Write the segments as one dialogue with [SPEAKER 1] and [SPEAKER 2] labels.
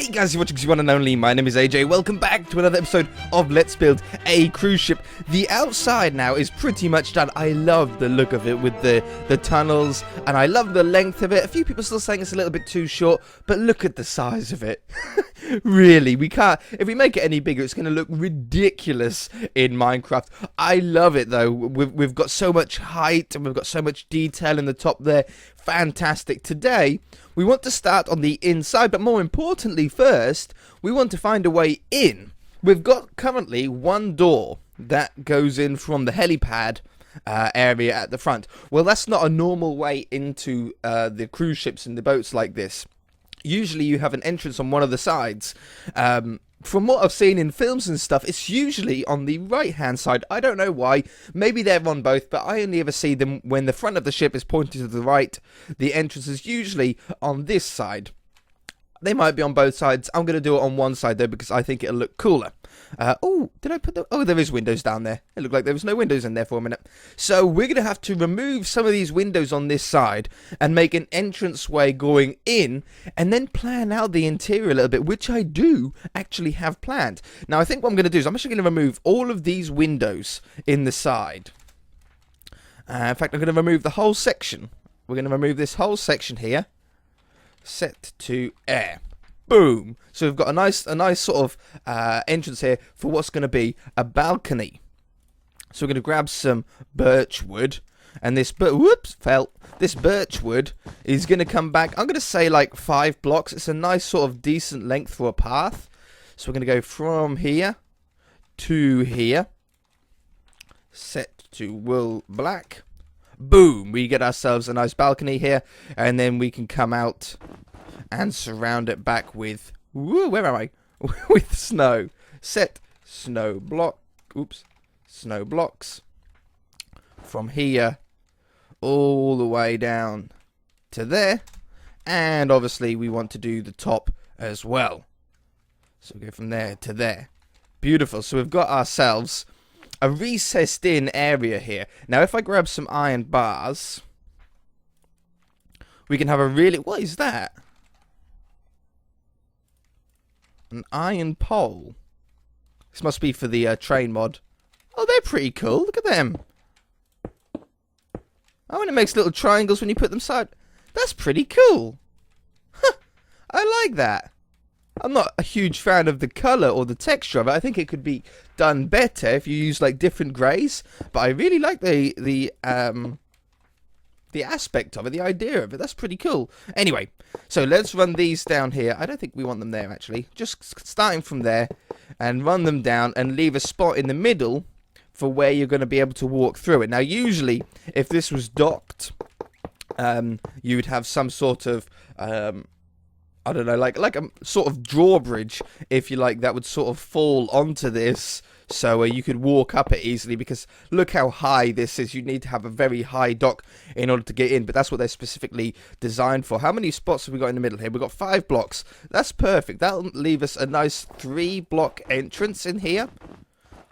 [SPEAKER 1] Hey guys, you're watching the one and only. My name is AJ. Welcome back to another episode of Let's Build a Cruise Ship. The outside now is pretty much done. I love the look of it with the tunnels, and I love the length of it. A few people still saying it's a little bit too short, but look at the size of it. Really, we can't. If we make it any bigger, it's going to look ridiculous in Minecraft. I love it though. We've got so much height and we've got so much detail in the top there. Fantastic. Today we want to start on the inside, but more importantly, first we want to find a way in. We've got currently one door that goes in from the helipad area at the front. Well, that's not a normal way into the cruise ships and the boats like this. Usually you have an entrance on one of the sides. From what I've seen in films and stuff, it's usually on the right hand side. I don't know why. Maybe they're on both, but I only ever see them when the front of the ship is pointed to the right. The entrance is usually on this side. They might be on both sides. I'm going to do it on one side though, because I think it'll look cooler. Oh, did I put the... Oh, there is windows down there. It looked like there was no windows in there for a minute. So we're going to have to remove some of these windows on this side and make an entranceway going in, and then plan out the interior a little bit, which I do actually have planned. Now, I think what I'm going to do is I'm actually going to remove all of these windows in the side. In fact, I'm going to remove the whole section. We're going to remove this whole section here. Set to air. Boom. So we've got a nice sort of entrance here for what's going to be a balcony. So we're going to grab some birch wood, and this this birch wood is going to come back. I'm going to say like 5 blocks. It's a nice sort of decent length for a path. So we're going to go from here to here. Set to wool black. Boom, we get ourselves a nice balcony here, and then we can come out and surround it back with, where am I? With snow. Set snow block, snow blocks from here all the way down to there, and obviously we want to do the top as well. So we go from there to there. Beautiful, so we've got ourselves a recessed in area here. Now, if I grab some iron bars, we can have a really... What is that? An iron pole. This must be for the train mod. Oh, they're pretty cool. Look at them. Oh, and it makes little triangles when you put them side. That's pretty cool. Huh. I like that. I'm not a huge fan of the colour or the texture of it. I think it could be done better if you use like different greys. But I really like the aspect of it, the idea of it. That's pretty cool. Anyway, so let's run these down here. I don't think we want them there actually. Just starting from there and run them down and leave a spot in the middle for where you're going to be able to walk through it. Now, usually, if this was docked, you would have some sort of... I don't know, like a sort of drawbridge, if you like, that would sort of fall onto this, so you could walk up it easily, because look how high this is. You need to have a very high dock in order to get in, but that's what they're specifically designed for. How many spots have we got in the middle here? We've got 5 blocks. That's perfect. That'll leave us a nice 3-block entrance in here.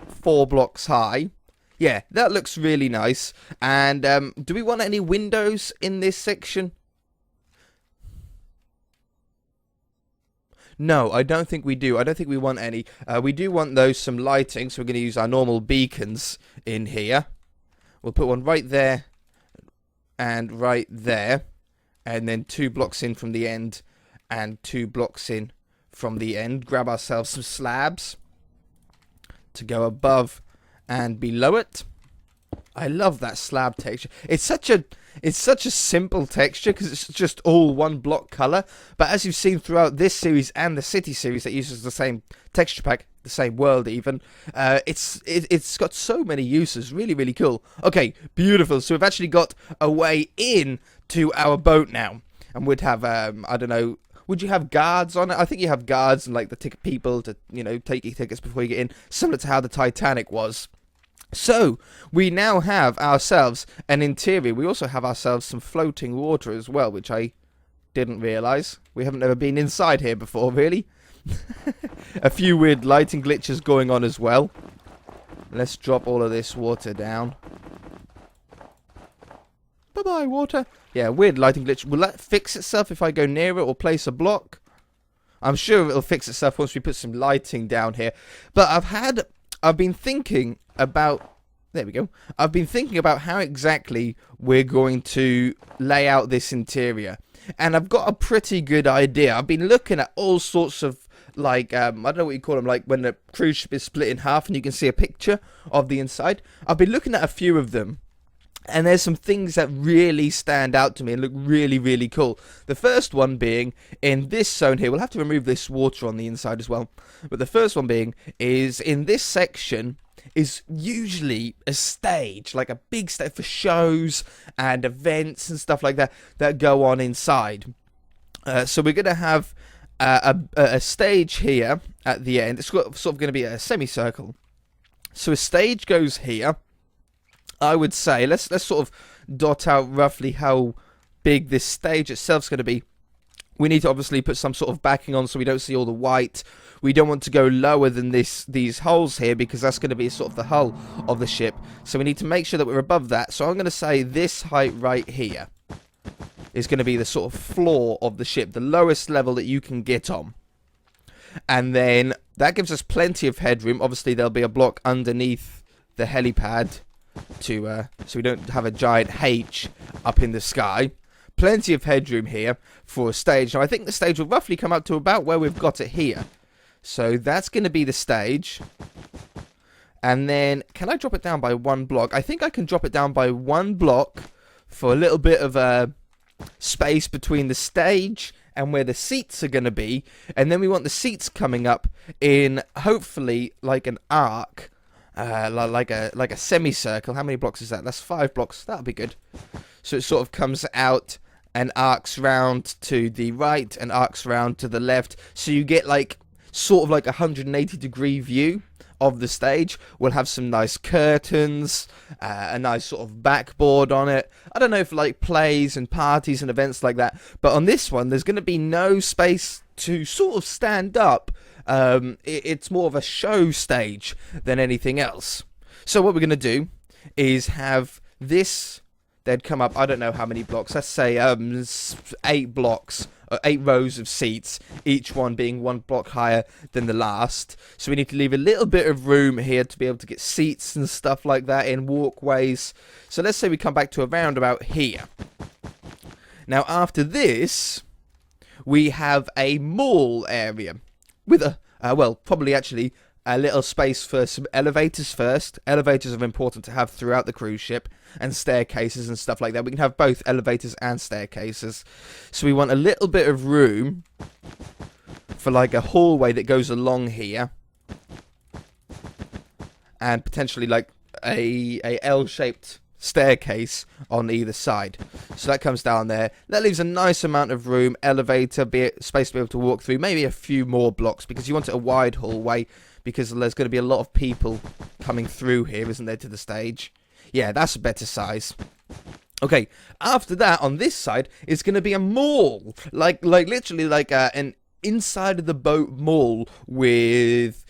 [SPEAKER 1] 4 blocks high. Yeah, that looks really nice. And do we want any windows in this section? No, I don't think we do. I don't think we want any. We do want some lighting, so we're going to use our normal beacons in here. We'll put one right there and right there, and then 2 blocks in from the end and 2 blocks in from the end. Grab ourselves some slabs to go above and below it. I love that slab texture. It's such a simple texture because it's just all one block color. But as you've seen throughout this series and the City series that uses the same texture pack, the same world even, it's got so many uses. Really, really cool. Okay, beautiful. So we've actually got a way in to our boat now, and we'd have I don't know. Would you have guards on it? I think you have guards and like the ticket people to take your tickets before you get in, similar to how the Titanic was. So, we now have ourselves an interior. We also have ourselves some floating water as well, which I didn't realise. We haven't ever been inside here before, really. A few weird lighting glitches going on as well. Let's drop all of this water down. Bye-bye, water. Yeah, weird lighting glitch. Will that fix itself if I go near it or place a block? I'm sure it'll fix itself once we put some lighting down here. But I've been thinking about, there we go. I've been thinking about how exactly we're going to lay out this interior. And I've got a pretty good idea. I've been looking at all sorts of, like, I don't know what you call them, like when the cruise ship is split in half and you can see a picture of the inside. I've been looking at a few of them. And there's some things that really stand out to me and look really, really cool. The first one being in this zone here. We'll have to remove this water on the inside as well. But the first one being is in this section is usually a stage, like a big stage for shows and events and stuff like that that go on inside. So we're going to have a stage here at the end. It's sort of going to be a semicircle. So a stage goes here. I would say, let's sort of dot out roughly how big this stage itself is going to be. We need to obviously put some sort of backing on so we don't see all the white. We don't want to go lower than these holes here because that's going to be sort of the hull of the ship. So we need to make sure that we're above that. So I'm going to say this height right here is going to be the sort of floor of the ship, the lowest level that you can get on. And then that gives us plenty of headroom. Obviously there'll be a block underneath the helipad so we don't have a giant H up in the sky. Plenty of headroom here for a stage. Now I think the stage will roughly come up to about where we've got it here. So that's going to be the stage. And then can I drop it down by one block? I think I can drop it down by one block for a little bit of space between the stage and where the seats are going to be. And then we want the seats coming up in hopefully like an arc. Like a semicircle. How many blocks is that? That's 5 blocks. That'll be good. So it sort of comes out and arcs round to the right and arcs round to the left. So you get like sort of like a 180-degree view of the stage. We'll have some nice curtains, a nice sort of backboard on it. I don't know if like plays and parties and events like that. But on this one, there's going to be no space to sort of stand up. It's more of a show stage than anything else. So what we're going to do is have this, they'd come up, I don't know how many blocks, let's say 8 blocks, 8 rows of seats, each one being 1 block higher than the last. So we need to leave a little bit of room here to be able to get seats and stuff like that in walkways. So let's say we come back to around about here. Now after this, we have a mall area. With well, probably actually a little space for some elevators first. Elevators are important to have throughout the cruise ship, and staircases and stuff like that. We can have both elevators and staircases. So we want a little bit of room for like a hallway that goes along here. And potentially like a L-shaped staircase on either side. So that comes down there. That leaves a nice amount of room, elevator, space to be able to walk through, maybe a few more blocks because you want it a wide hallway because there's going to be a lot of people coming through here, isn't there, to the stage? Yeah, that's a better size. Okay, after that, on this side, it's going to be a mall. Like literally like an inside of the boat mall with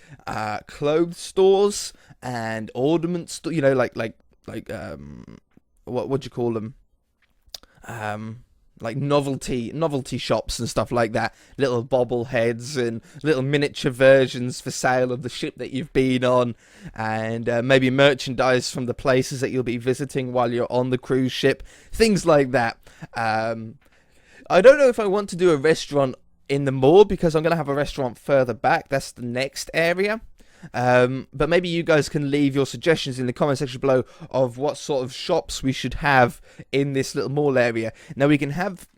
[SPEAKER 1] clothes stores and ornament stores, you know, like what do you call them? Like novelty shops and stuff like that. Little bobbleheads and little miniature versions for sale of the ship that you've been on, and maybe merchandise from the places that you'll be visiting while you're on the cruise ship. Things like that. I don't know if I want to do a restaurant in the mall because I'm going to have a restaurant further back. That's the next area. But maybe you guys can leave your suggestions in the comment section below of what sort of shops we should have in this little mall area. Now we can have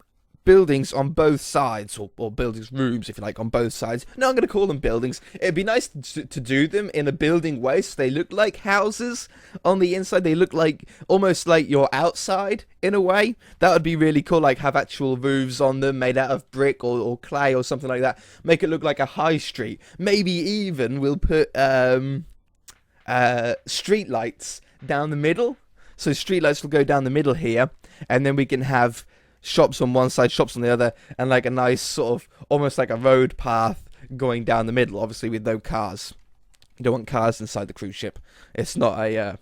[SPEAKER 1] buildings on both sides, or buildings, rooms if you like, on both sides. No, I'm going to call them buildings. It'd be nice to do them in a building way so they look like houses on the inside. They look like almost like you're outside in a way. That would be really cool, like have actual roofs on them made out of brick or clay or something like that. Make it look like a high street. Maybe even we'll put street lights down the middle. So street lights will go down the middle here, and then we can have shops on one side, shops on the other, and like a nice sort of almost like a road path going down the middle, obviously with no cars. You don't want cars inside the cruise ship. It's not a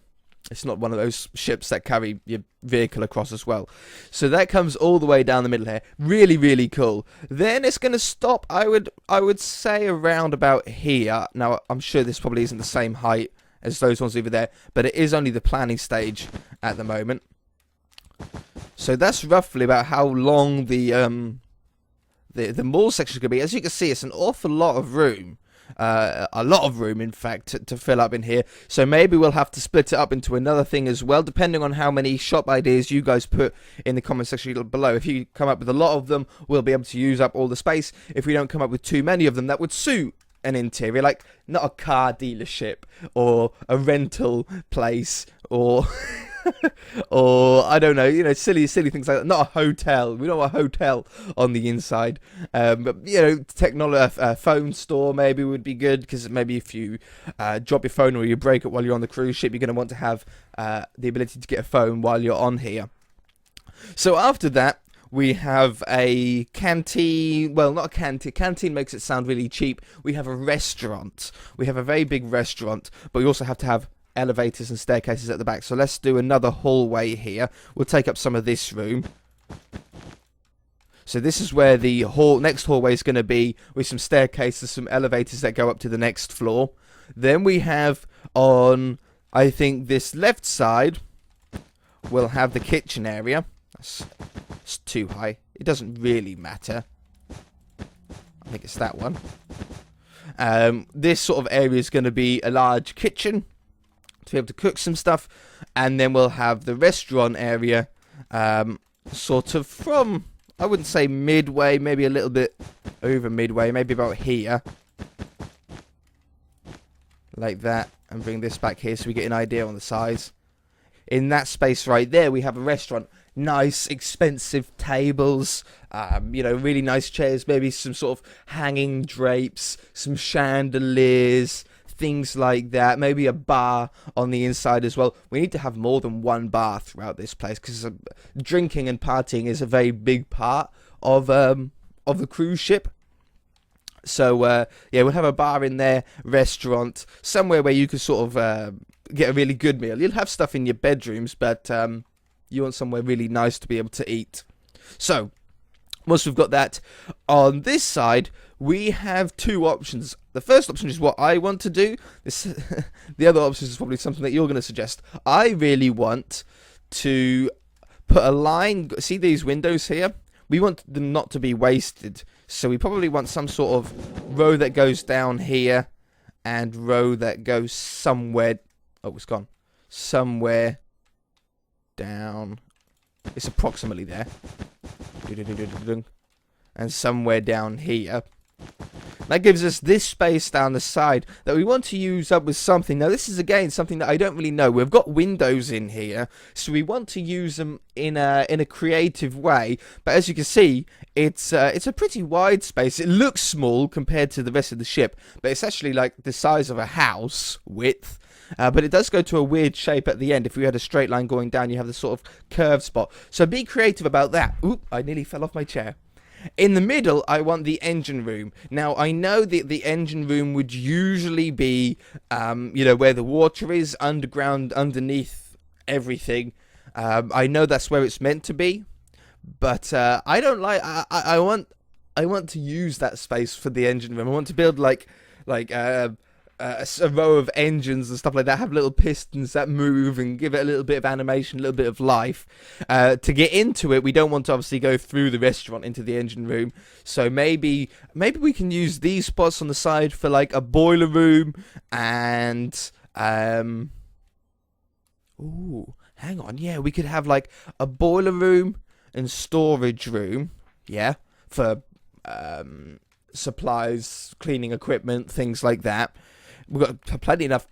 [SPEAKER 1] It's not one of those ships that carry your vehicle across as well. So that comes all the way down the middle here. Really, really cool. Then it's going to stop, I would say, around about here. Now, I'm sure this probably isn't the same height as those ones over there, but it is only the planning stage at the moment. So that's roughly about how long the mall section is going to be. As you can see, it's an awful lot of room. A lot of room, in fact, to fill up in here. So maybe we'll have to split it up into another thing as well, depending on how many shop ideas you guys put in the comment section below. If you come up with a lot of them, we'll be able to use up all the space. If we don't come up with too many of them, that would suit an interior, like not a car dealership or a rental place or or I don't know, you know, silly things like that. Not a hotel. We don't want a hotel on the inside. But you know, technology, phone store maybe would be good, because maybe if you drop your phone or you break it while you're on the cruise ship, you're going to want to have the ability to get a phone while you're on here. So after that, we have a canteen. Well, not a canteen. Canteen makes it sound really cheap. We have a restaurant. We have a very big restaurant, but we also have to have elevators and staircases at the back. So let's do another hallway here. We'll take up some of this room. So this is where the next hallway is going to be, with some staircases, some elevators that go up to the next floor. Then we have on, I think, this left side, we'll have the kitchen area. It's too high. It doesn't really matter. I think it's that one. This sort of area is going to be a large kitchen to be able to cook some stuff. And then we'll have the restaurant area sort of from, I wouldn't say midway, maybe a little bit over midway, maybe about here. Like that. And bring this back here so we get an idea on the size. In that space right there, we have a restaurant. Nice, expensive tables, you know, really nice chairs, maybe some sort of hanging drapes, some chandeliers, things like that. Maybe a bar on the inside as well. We need to have more than one bar throughout this place, because drinking and partying is a very big part of the cruise ship. So, yeah, we'll have a bar in there, restaurant, somewhere where you can sort of get a really good meal. You'll have stuff in your bedrooms, but you want somewhere really nice to be able to eat. So, once we've got that, on this side, we have two options. The first option is what I want to do. The other option is probably something that you're going to suggest. I really want to put a line. See these windows here? We want them not to be wasted. So we probably want some sort of row that goes down here and row that goes somewhere. Oh, it's gone. Somewhere down. It's approximately there. And somewhere down here. That gives us this space down the side that we want to use up with something. Now, this is, again, something that I don't really know. We've got windows in here, so we want to use them in a creative way. But as you can see, it's a pretty wide space. It looks small compared to the rest of the ship, but it's actually like the size of a house width. But it does go to a weird shape at the end. If we had a straight line going down, you have this sort of curved spot. So be creative about that. Oop, I nearly fell off my chair. In the middle, I want the engine room. Now, I know that the engine room would usually be, you know, where the water is, underground, underneath everything. I know that's where it's meant to be, but I don't like. I want to use that space for the engine room. I want to build like a row of engines and stuff like that, have little pistons that move and give it a little bit of animation, a little bit of life. To get into it, we don't want to obviously go through the restaurant into the engine room. So maybe we can use these spots on the side for like a boiler room and ooh, hang on, yeah, we could have like a boiler room and storage room, yeah, for supplies, cleaning equipment, things like that. We've got plenty enough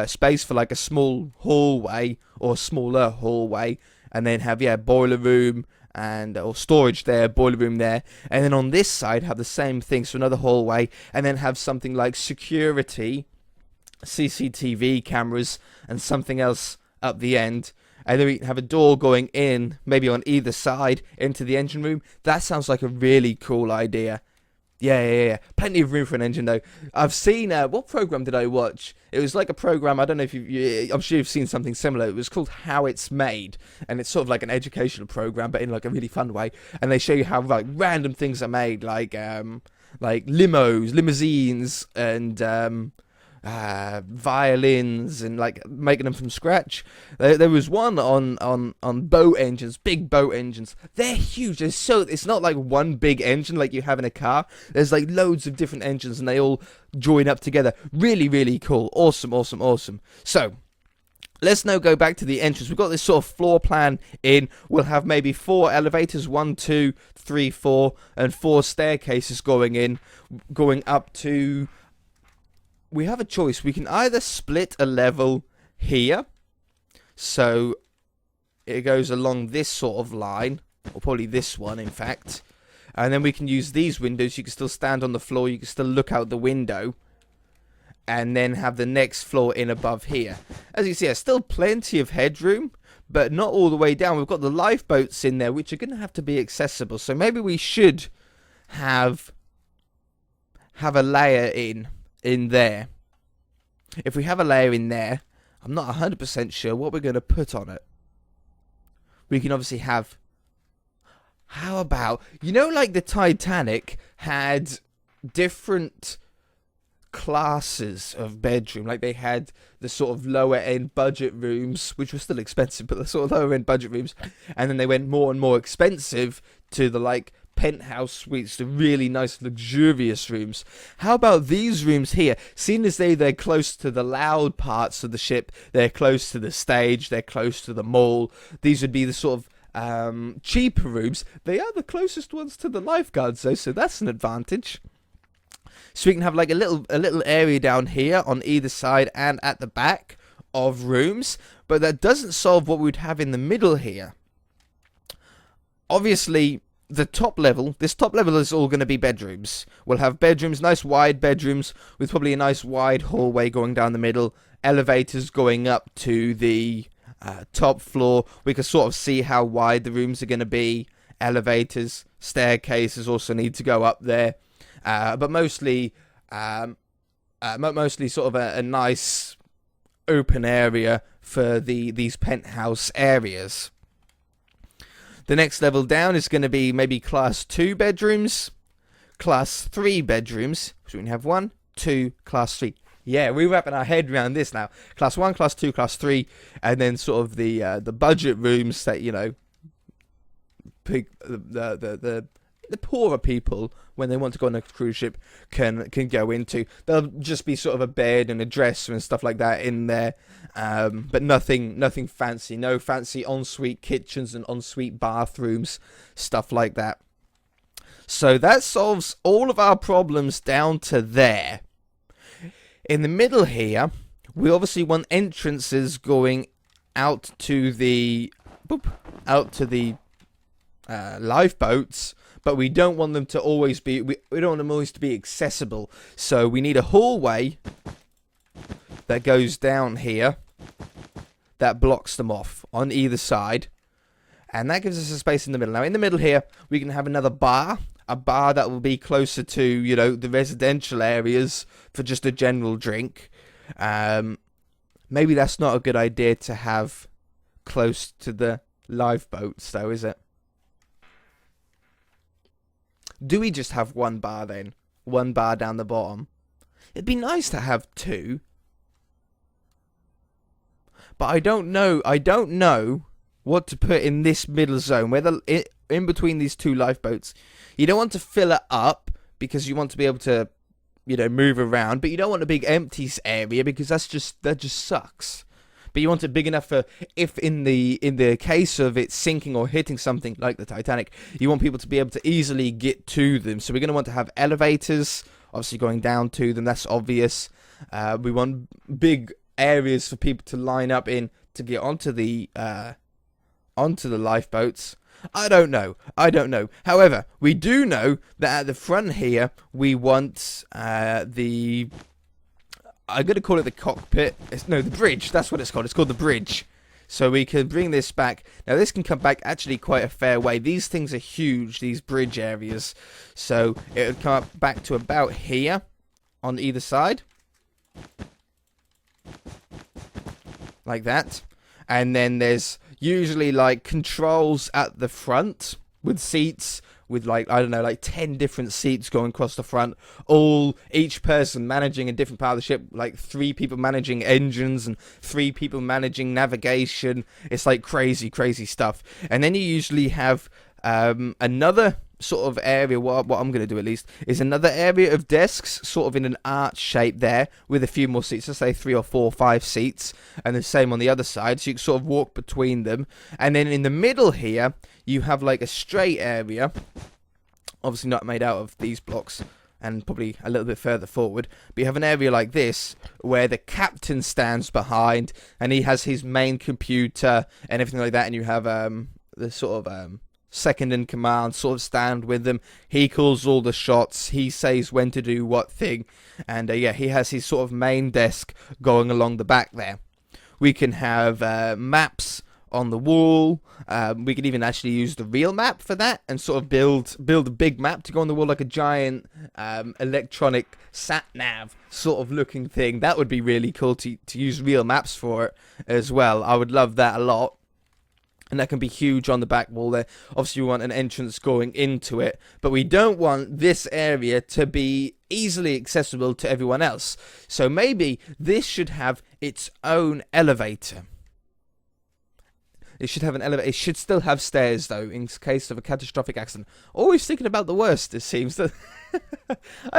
[SPEAKER 1] space for like a small hallway or smaller hallway, and then have, yeah, boiler room and or storage there, boiler room there, and then on this side have the same thing, so another hallway, and then have something like security, CCTV cameras, and something else up the end. And then we have a door going in, maybe on either side, into the engine room. That sounds like a really cool idea. Yeah. Plenty of room for an engine, though. I've seen, what program did I watch? It was like a program, I don't know if I'm sure you've seen something similar. It was called How It's Made, and it's sort of like an educational program, but in like a really fun way. And they show you how like random things are made, like limos, limousines, and violins, and like making them from scratch. There was one on boat engines, big boat engines. They're huge. It's not like one big engine like you have in a car. There's like loads of different engines, and they all join up together. Really, really cool. Awesome. So let's now go back to the entrance. We've got this sort of floor plan in. We'll have maybe 4 elevators, 1, 2, 3, 4, and 4 staircases going up to. We have a choice. We can either split a level here, so it goes along this sort of line, or probably this one, in fact, and then we can use these windows. You can still stand on the floor, you can still look out the window, and then have the next floor in above here. As you can see, there's still plenty of headroom, but not all the way down. We've got the lifeboats in there, which are going to have to be accessible, so maybe we should have a layer in there. If we have a layer in there, I'm not 100% sure what we're going to put on it. We can obviously have... How about... You know, like the Titanic had different classes of bedroom. Like they had the sort of lower end budget rooms, which were still expensive, but the sort of lower end budget rooms. And then they went more and more expensive to the like penthouse suites, the really nice luxurious rooms. How about these rooms here? Seeing as they're close to the loud parts of the ship, they're close to the stage, they're close to the mall. These would be the sort of cheaper rooms. They are the closest ones to the lifeguards though, so that's an advantage. So we can have like a little area down here on either side and at the back of rooms, but that doesn't solve what we'd have in the middle here. Obviously, this top level is all going to be bedrooms. We'll have bedrooms, nice wide bedrooms, with probably a nice wide hallway going down the middle, elevators going up to the top floor. We can sort of see how wide the rooms are going to be. Elevators, staircases also need to go up there, but mostly sort of a nice open area for these penthouse areas. The next level down is going to be maybe class 2 bedrooms, class 3 bedrooms. So we can have 1, 2, class 3. Yeah, we're wrapping our head around this now. Class 1, class 2, class 3, and then sort of the budget rooms that, you know, the poorer people, when they want to go on a cruise ship, can go into. There'll just be sort of a bed and a dresser and stuff like that in there, but nothing fancy. No fancy ensuite kitchens and ensuite bathrooms, stuff like that. So that solves all of our problems down to there. In the middle here, we obviously want entrances going out to the lifeboats, but we don't want them to always be, we don't want them always to be accessible. So we need a hallway that goes down here that blocks them off on either side, and that gives us a space in the middle. Now in the middle here, we can have another bar, a bar that will be closer to, you know, the residential areas for just a general drink. Maybe that's not a good idea to have close to the lifeboats though, is it? Do we just have one bar then? One bar down the bottom? It'd be nice to have 2. But I don't know what to put in this middle zone, whether in between these 2 lifeboats. You don't want to fill it up because you want to be able to, you know, move around, but you don't want a big empty area because that just sucks. But you want it big enough for, if in the case of it sinking or hitting something like the Titanic, you want people to be able to easily get to them. So we're going to want to have elevators, obviously going down to them, that's obvious. We want big areas for people to line up in to get onto the lifeboats. I don't know. However, we do know that at the front here, we want I'm going to call it the cockpit. The bridge. That's what it's called. It's called the bridge. So we can bring this back. Now this can come back actually quite a fair way. These things are huge, these bridge areas. So it would come back to about here on either side. Like that. And then there's usually like controls at the front with seats. With like, I don't know, like 10 different seats going across the front, each person managing a different part of the ship, like 3 people managing engines and 3 people managing navigation. It's like crazy stuff. And then you usually have another sort of area, what I'm going to do at least, is another area of desks, sort of in an arch shape there, with a few more seats, let's say 3 or 4 or 5 seats, and the same on the other side, so you can sort of walk between them. And then in the middle here, you have like a straight area, obviously not made out of these blocks, and probably a little bit further forward, but you have an area like this, where the captain stands behind, and he has his main computer, and everything like that, and you have the sort of second in command sort of stand with them. He calls all the shots, he says when to do what thing, and yeah, he has his sort of main desk going along the back there. We can have maps on the wall. We can even actually use the real map for that and sort of build a big map to go on the wall, like a giant electronic sat nav sort of looking thing. That would be really cool to use real maps for it as well. I would love that a lot. And that can be huge on the back wall there. Obviously, we want an entrance going into it, but we don't want this area to be easily accessible to everyone else. So maybe this should have its own elevator. It should have an elevator. It should still have stairs, though, in case of a catastrophic accident. Always thinking about the worst, it seems. I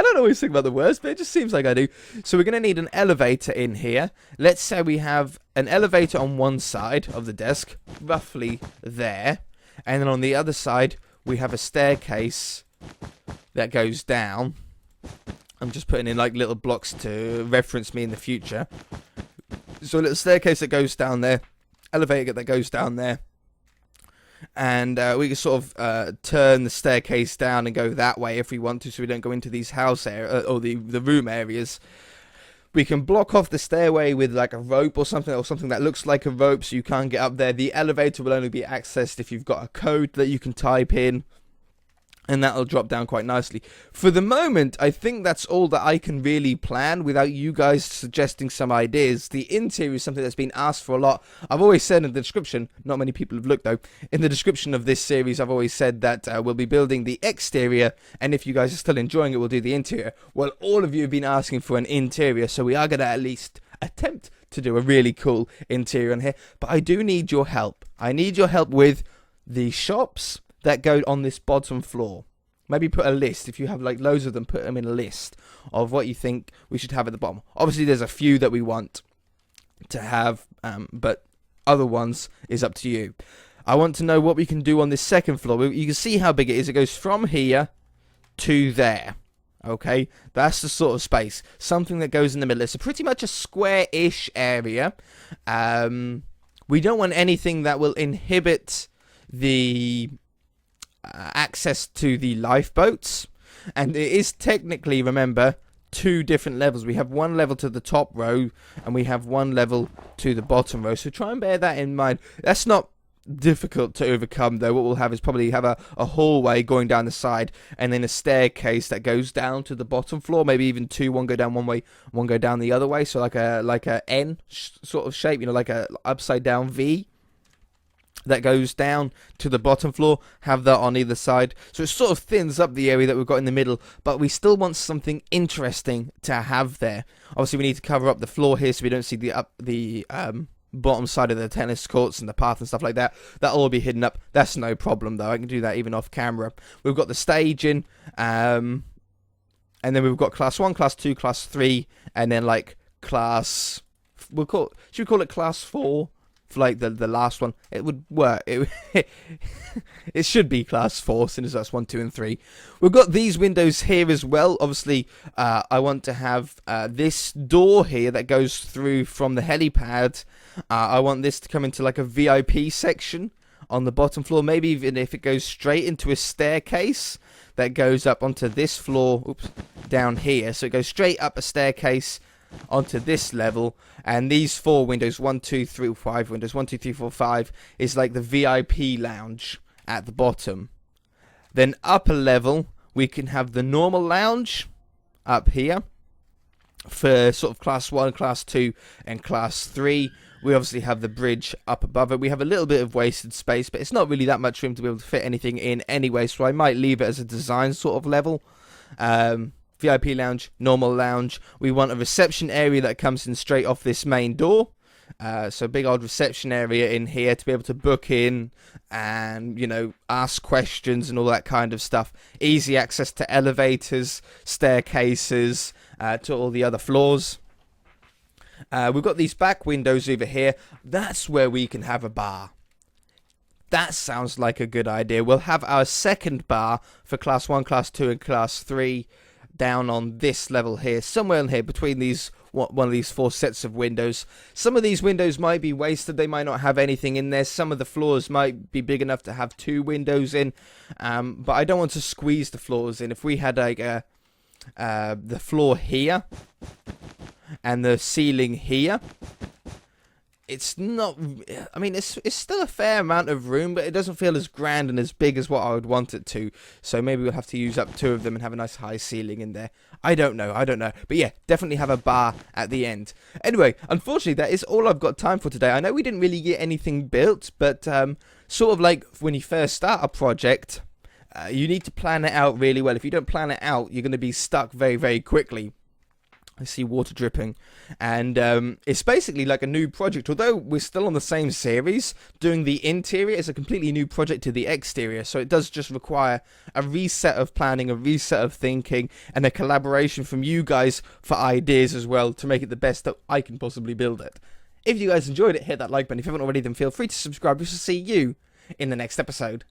[SPEAKER 1] don't always think about the worst, but it just seems like I do. So we're going to need an elevator in here. Let's say we have an elevator on one side of the desk, roughly there. And then on the other side, we have a staircase that goes down. I'm just putting in like little blocks to reference me in the future. So a little staircase that goes down there. Elevator that goes down there, and we can sort of turn the staircase down and go that way if we want to, so we don't go into these house area or the room areas. We can block off the stairway with like a rope or something that looks like a rope, so you can't get up there. The elevator will only be accessed if you've got a code that you can type in, and that'll drop down quite nicely. For the moment, I think that's all that I can really plan without you guys suggesting some ideas. The interior is something that's been asked for a lot. I've always said in the description, not many people have looked though, in the description of this series I've always said that we'll be building the exterior, and if you guys are still enjoying it, we'll do the interior. Well, all of you have been asking for an interior, so we are going to at least attempt to do a really cool interior in here. But I do need your help. I need your help with the shops that go on this bottom floor. Maybe put a list. If you have like loads of them, put them in a list of what you think we should have at the bottom. Obviously, there's a few that we want to have, but other ones is up to you. I want to know what we can do on this second floor. You can see how big it is. It goes from here to there. Okay, that's the sort of space. Something that goes in the middle. It's pretty much a square-ish area. We don't want anything that will inhibit the access to the lifeboats, and it is technically, remember, 2 different levels. We have 1 level to the top row and we have 1 level to the bottom row, so try and bear that in mind. That's not difficult to overcome though. What we'll have is probably have a hallway going down the side, and then a staircase that goes down to the bottom floor, maybe even 2, one go down one way, one go down the other way, so like a N sort of shape, you know, like a upside down V that goes down to the bottom floor. Have that on either side, so it sort of thins up the area that we've got in the middle, but we still want something interesting to have there. Obviously we need to cover up the floor here so we don't see the bottom side of the tennis courts and the path and stuff like that. That'll all be hidden up. That's no problem though. I can do that even off camera. We've got the staging, and then we've got class 1, class 2, class 3, and then like class, should we call it class 4? For like the last one, it would work. It should be class 4 since that's 1, 2, and 3. We've got these windows here as well. Obviously, I want to have this door here that goes through from the helipad. I want this to come into like a VIP section on the bottom floor. Maybe even if it goes straight into a staircase that goes up onto this floor. Oops, down here. So it goes straight up a staircase onto this level, and these 4 windows, 1, 2, 3, 5 windows, 1, 2, 3, 4, 5, is like the VIP lounge at the bottom. Then upper level, we can have the normal lounge up here for sort of class 1, class 2, and class 3. We obviously have the bridge up above it. We have a little bit of wasted space, but it's not really that much room to be able to fit anything in anyway, so I might leave it as a design sort of level. VIP lounge, normal lounge. We want a reception area that comes in straight off this main door. So big old reception area in here to be able to book in and, you know, ask questions and all that kind of stuff. Easy access to elevators, staircases, to all the other floors. We've got these back windows over here. That's where we can have a bar. That sounds like a good idea. We'll have our second bar for class 1, class 2, and class 3 down on this level here, somewhere in here between these one of these 4 sets of windows. Some of these windows might be wasted. They might not have anything in there. Some of the floors might be big enough to have 2 windows in, but I don't want to squeeze the floors in. If we had like the floor here and the ceiling here, it's not, I mean, it's still a fair amount of room, but it doesn't feel as grand and as big as what I would want it to. So maybe we'll have to use up 2 of them and have a nice high ceiling in there. I don't know. But yeah, definitely have a bar at the end. Anyway, unfortunately, that is all I've got time for today. I know we didn't really get anything built, but sort of like when you first start a project, you need to plan it out really well. If you don't plan it out, you're going to be stuck very, very quickly. I see water dripping, and it's basically like a new project. Although we're still on the same series, doing the interior is a completely new project to the exterior, so it does just require a reset of planning, a reset of thinking, and a collaboration from you guys for ideas as well to make it the best that I can possibly build it. If you guys enjoyed it, hit that like button. If you haven't already, then feel free to subscribe. We shall see you in the next episode.